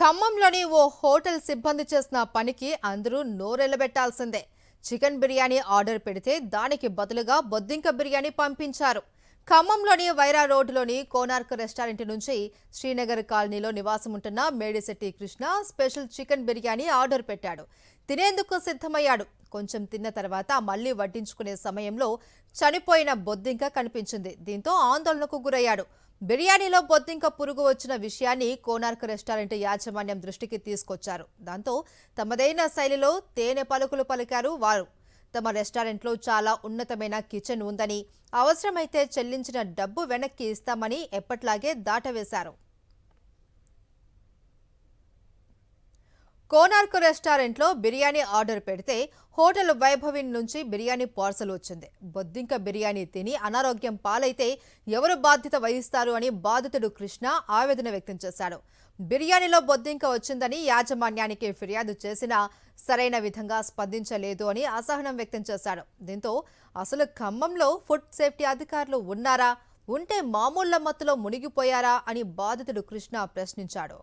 ఖమ్మంలోని ఓ hotel సిబ్బంది చేసిన పనికి అందరూ నోరెళ్లబెట్టాల్సిందే. చికెన్ బిర్యానీ ఆర్డర్ పెడితే దానికి బదులుగా బొద్దింక బిర్యానీ పంపించారు. ఖమ్మంలోని వైరా రోడ్డులోని కోనార్క్ రెస్టారెంట్ నుంచి శ్రీనగర్ కాలనీలో నివాసం ఉంటున్న Medisetti Krishna special chicken biryani order పెట్టాడు. తినేందుకు సిద్ధమయ్యాడు. కొంచెం తిన్న తర్వాత మళ్లీ వడ్డించుకునే సమయంలో చనిపోయిన బొద్దింక కనిపించింది. దీంతో ఆందోళనకు గురయ్యాడు. బిర్యానీలో బొద్దింక పురుగు వచ్చిన విషయాన్ని కోనార్క్ రెస్టారెంట్ యాజమాన్యం దృష్టికి తీసుకొచ్చారు. దాంతో తమదైన శైలిలో తేనె పలుకులు పలికారు వారు. తమ రెస్టారెంట్లో చాలా ఉన్నతమైన కిచెన్ ఉందని, అవసరమైతే చెల్లించిన డబ్బు వెనక్కి ఇస్తామని ఎప్పట్లాగే దాటవేశారు. కోనార్క్ రెస్టారెంట్లో బిర్యానీ ఆర్డర్ పెడితే హోటల్ వైభవిన్ నుంచి బిర్యానీ పార్సల్ వచ్చింది. బొద్దింక బిర్యానీ తిని అనారోగ్యం పాలైతే ఎవరు బాధ్యత వహిస్తారు అని బాధితుడు కృష్ణ ఆవేదన వ్యక్తం చేశాడు. బిర్యానీలో బొద్దింక వచ్చిందని యాజమాన్యానికి ఫిర్యాదు చేసినా సరైన విధంగా స్పందించలేదు అని అసహనం వ్యక్తం చేశాడు. దీంతో అసలు ఖమ్మంలో ఫుడ్ సేఫ్టీ అధికారులు ఉన్నారా, ఉంటే మామూళ్ల మత్తులో మునిగిపోయారా అని బాధితుడు కృష్ణ ప్రశ్నించాడు.